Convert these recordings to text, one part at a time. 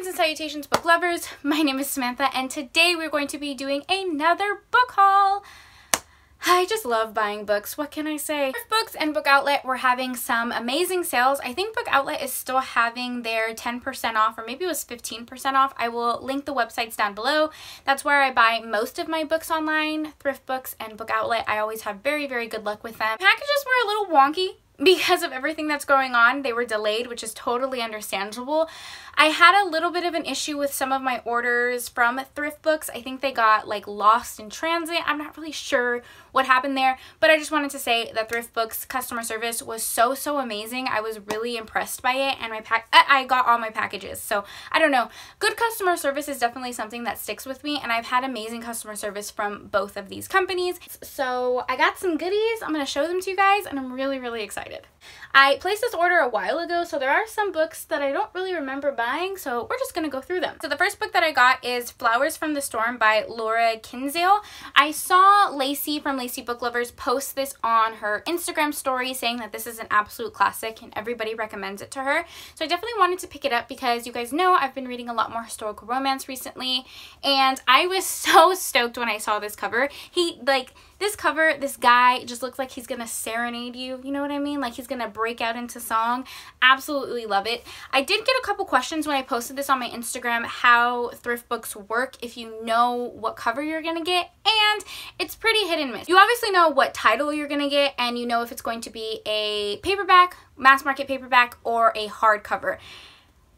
Greetings and salutations, book lovers. My name is Samantha, and today we're going to be doing another book haul. I just love buying books. What can I say? Thrift Books and Book Outlet were having some amazing sales. I think Book Outlet is still having their 10% off, or maybe it was 15% off. I will link the websites down below. That's where I buy most of my books online. Thrift Books and Book Outlet, I always have very, very good luck with them. Packages were a little wonky because of everything that's going on. They were delayed, which is totally understandable. I had a little bit of an issue with some of my orders from Thrift Books. I think they got like lost in transit. I'm not really sure what happened there, but I just wanted to say that Thrift Books customer service was so amazing. I was really impressed by it, and I got all my packages. So I don't know, good customer service is definitely something that sticks with me, and I've had amazing customer service from both of these companies. So I got some goodies. I'm going to show them to you guys, and I'm really excited. I placed this order a while ago, so there are some books that I don't really remember buying, so we're just going to go through them. So the first book that I got is Flowers from the Storm by Laura Kinsale. I saw Lacey from Lacey Book Lovers post this on her Instagram story saying that this is an absolute classic and everybody recommends it to her. So I definitely wanted to pick it up because you guys know I've been reading a lot more historical romance recently, and I was so stoked when I saw this cover. This guy just looks like he's gonna serenade you, you know what I mean? Like he's gonna break out into song. Absolutely love it. I did get a couple questions when I posted this on my Instagram how thrift books work if you know what cover you're gonna get, and it's pretty hit and miss. You obviously know what title you're gonna get, and you know if it's going to be a paperback, mass market paperback, or a hardcover.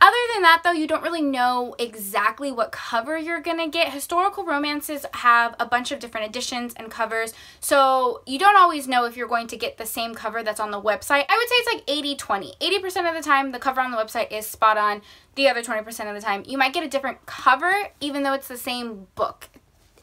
Other than that, though, you don't really know exactly what cover you're gonna get. Historical romances have a bunch of different editions and covers, so you don't always know if you're going to get the same cover that's on the website. I would say it's like 80-20. 80% of the time, the cover on the website is spot on. The other 20% of the time, you might get a different cover, even though it's the same book.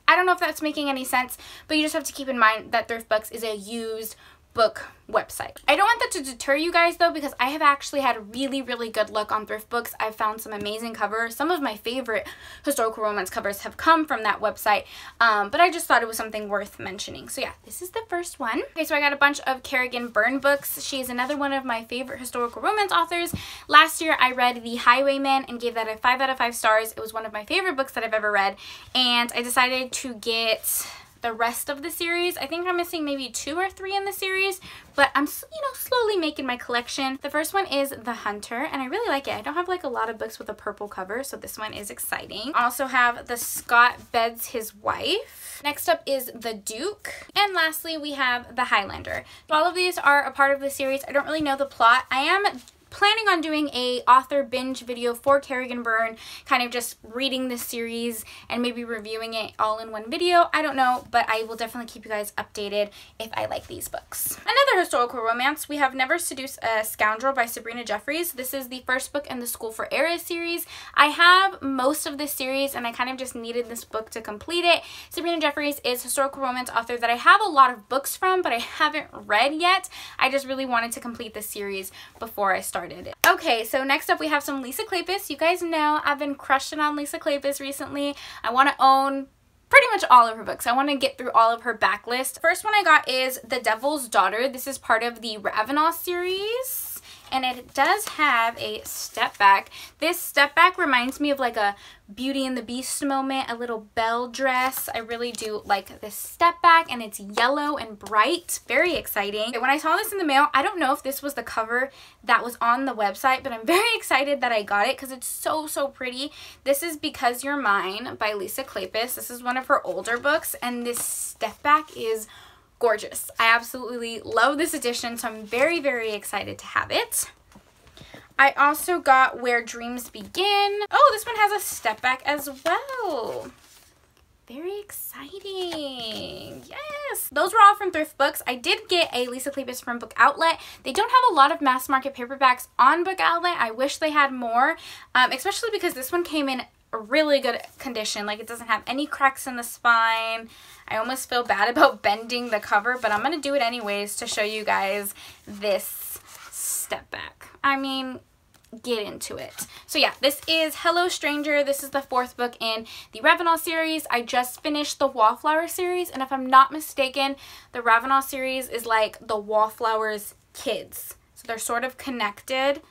I don't know if that's making any sense, but you just have to keep in mind that Thrift Books is a used book website. I don't want that to deter you guys though, because I have actually had really good luck on Thrift Books. I've found some amazing covers. Some of my favorite historical romance covers have come from that website, but I just thought it was something worth mentioning. So yeah, this is the first one. Okay, so I got a bunch of Kerrigan Byrne books. She's another one of my favorite historical romance authors. Last year I read The Highwayman and gave that a 5 out of 5 stars. It was one of my favorite books that I've ever read, and I decided to get the rest of the series. I think I'm missing maybe 2 or 3 in the series, but I'm, slowly making my collection. The first one is The Hunter, and I really like it. I don't have like a lot of books with a purple cover, so this one is exciting. I also have The Scot Beds His Wife. Next up is The Duke, and lastly we have The Highlander. All of these are a part of the series. I don't really know the plot. I am planning on doing a author binge video for Kerrigan Byrne, kind of just reading this series and maybe reviewing it all in one video. I don't know, but I will definitely keep you guys updated if I like these books. Another historical romance, we have Never Seduce a Scoundrel by Sabrina Jeffries. This is the first book in the School for Eras series. I have most of this series, and I kind of just needed this book to complete it. Sabrina Jeffries is a historical romance author that I have a lot of books from, but I haven't read yet. I just really wanted to complete this series before I started it. Okay, so next up we have some Lisa Kleypas. You guys know I've been crushing on Lisa Kleypas recently. I want to own pretty much all of her books. I want to get through all of her backlist. First one I got is The Devil's Daughter. This is part of the Ravenous series, and it does have a step back. This step back reminds me of like a Beauty and the Beast moment, a little belle dress. I really do like this step back, and it's yellow and bright. Very exciting. When I saw this in the mail, I don't know if this was the cover that was on the website, but I'm very excited that I got it because it's so pretty. This is Because You're Mine by Lisa Kleypas. This is one of her older books, and this step back is gorgeous. I absolutely love this edition, so I'm very excited to have it. I also got Where Dreams Begin. Oh, this one has a step back as well. Very exciting. Yes. Those were all from Thrift Books. I did get a Lisa Kleypas from Book Outlet. They don't have a lot of mass market paperbacks on Book Outlet. I wish they had more, especially because this one came in a really good condition. Like, it doesn't have any cracks in the spine. I almost feel bad about bending the cover, but I'm going to do it anyways to show you guys this step back. I mean, get into it. So yeah, this is Hello Stranger. This is the 4th book in the Ravenous series. I just finished the Wallflower series, and if I'm not mistaken, the Ravenous series is like the Wallflowers kids. So they're sort of connected.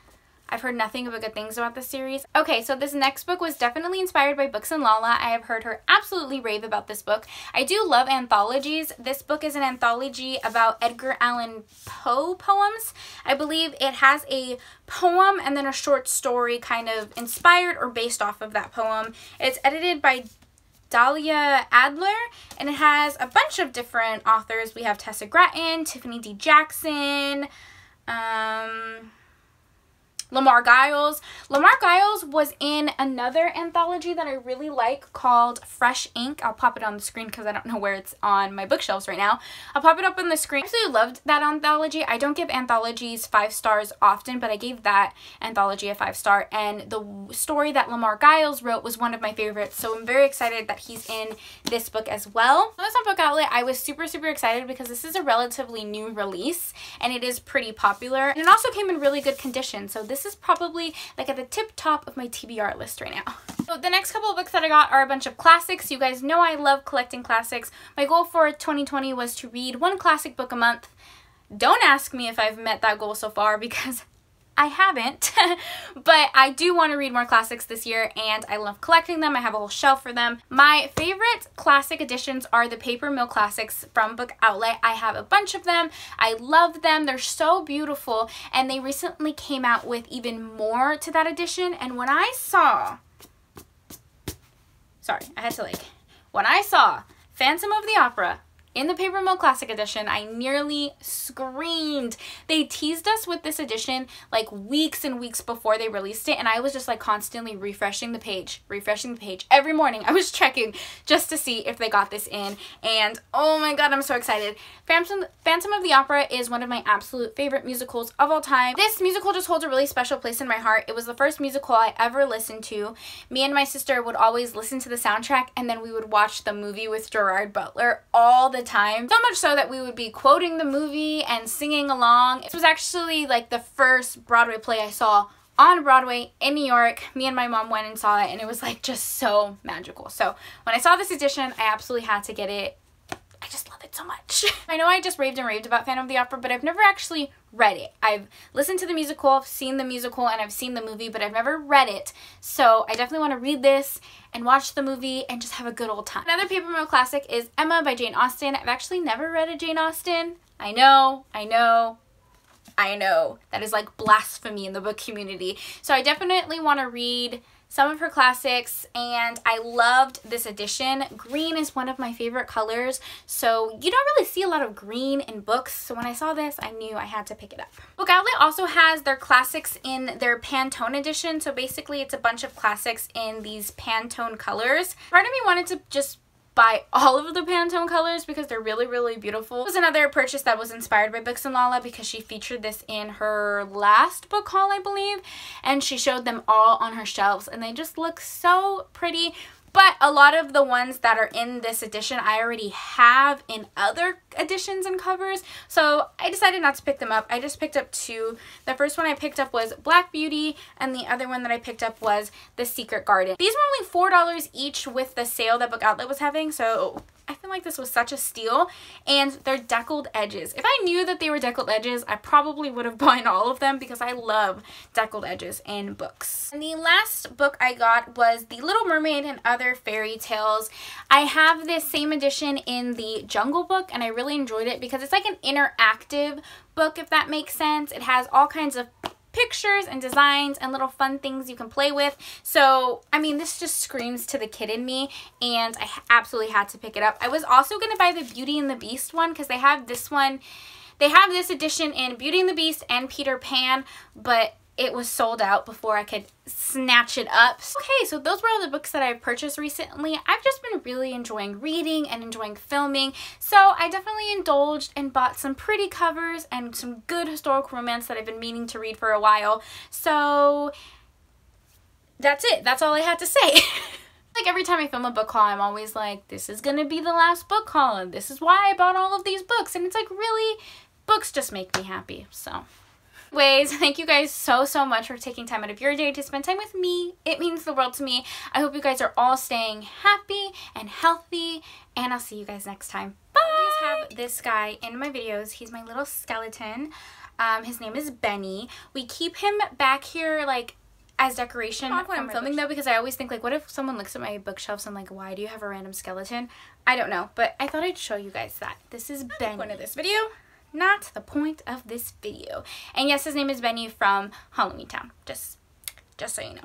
I've heard nothing but good things about this series. Okay, so this next book was definitely inspired by Books and Lala. I have heard her absolutely rave about this book. I do love anthologies. This book is an anthology about Edgar Allan Poe poems. I believe it has a poem and then a short story kind of inspired or based off of that poem. It's edited by Dahlia Adler, and it has a bunch of different authors. We have Tessa Gratton, Tiffany D. Jackson, Lamarr Giles. Lamarr Giles was in another anthology that I really like called Fresh Ink. I'll pop it on the screen because I don't know where it's on my bookshelves right now. I'll pop it up on the screen. I absolutely loved that anthology. I don't give anthologies 5 stars often, but I gave that anthology a 5-star, and the story that Lamarr Giles wrote was one of my favorites, so I'm very excited that he's in this book as well. So this on Book Outlet, I was super excited because this is a relatively new release and it is pretty popular, and it also came in really good condition, so this is probably like at the tip top of my TBR list right now. So the next couple of books that I got are a bunch of classics. You guys know I love collecting classics. My goal for 2020 was to read 1 classic book a month. Don't ask me if I've met that goal so far because I haven't, but I do want to read more classics this year, and I love collecting them. I have a whole shelf for them. My favorite classic editions are the Paper Mill Classics from Book Outlet. I have a bunch of them. I love them. They're so beautiful, and they recently came out with even more to that edition, and when I saw, when I saw Phantom of the Opera in the Paper Mill Classic Edition, I nearly screamed. They teased us with this edition like weeks and weeks before they released it, and I was just like constantly refreshing the page. Every morning I was checking just to see if they got this in, and oh my god, I'm so excited. Phantom of the Opera is one of my absolute favorite musicals of all time. This musical just holds a really special place in my heart. It was the first musical I ever listened to. Me and my sister would always listen to the soundtrack, and then we would watch the movie with Gerard Butler all the time, so much so that we would be quoting the movie and singing along. It was actually like the first Broadway play I saw on Broadway in New York. Me and my mom went and saw it, and it was like just so magical. So when I saw this edition, I absolutely had to get it. I just love it so much. I know I just raved and raved about Phantom of the Opera, but I've never actually read it. I've listened to the musical, I've seen the musical, and I've seen the movie, but I've never read it. So I definitely want to read this and watch the movie and just have a good old time. Another Paper Mill classic is Emma by Jane Austen. I've actually never read a Jane Austen. I know. That is like blasphemy in the book community. So I definitely want to read some of her classics, and I loved this edition. Green is one of my favorite colors, so you don't really see a lot of green in books, so when I saw this, I knew I had to pick it up. Book Outlet also has their classics in their Pantone edition, so basically it's a bunch of classics in these Pantone colors. Part of me wanted to just buy all of the Pantone colors because they're really beautiful. It was another purchase that was inspired by Books and Lala because she featured this in her last book haul, I believe, and she showed them all on her shelves, and they just look so pretty. But a lot of the ones that are in this edition I already have in other editions and covers, so I decided not to pick them up. I just picked up 2. The first one I picked up was Black Beauty, and the other one that I picked up was The Secret Garden. These were only $4 each with the sale that Book Outlet was having, so I feel like this was such a steal. And they're deckled edges. If I knew that they were deckled edges, I probably would have bought all of them because I love deckled edges in books. And the last book I got was The Little Mermaid and Other Fairy Tales. I have this same edition in the Jungle Book, and I really enjoyed it because it's like an interactive book, if that makes sense. It has all kinds of pictures and designs and little fun things you can play with. So, I mean, this just screams to the kid in me, and I absolutely had to pick it up. I was also going to buy the Beauty and the Beast one because they have this one. They have this edition in Beauty and the Beast and Peter Pan, but it was sold out before I could snatch it up. Okay, so those were all the books that I've purchased recently. I've just been really enjoying reading and enjoying filming, so I definitely indulged and bought some pretty covers and some good historical romance that I've been meaning to read for a while. So that's it. That's all I had to say. Like every time I film a book haul, I'm always like, this is gonna be the last book haul, and this is why I bought all of these books. And it's like, really, books just make me happy, so. Anyways, thank you guys so much for taking time out of your day to spend time with me. It means the world to me. I hope you guys are all staying happy and healthy, and I'll see you guys next time. Bye! I always have this guy in my videos. He's my little skeleton. His name is Benny. We keep him back here like as decoration from filming though, because I always think like, what if someone looks at my bookshelves and like, why do you have a random skeleton? I don't know, but I thought I'd show you guys that. This is Benny. The point of this video, not the point of this video. And yes, his name is Benny from Halloween Town, just so you know.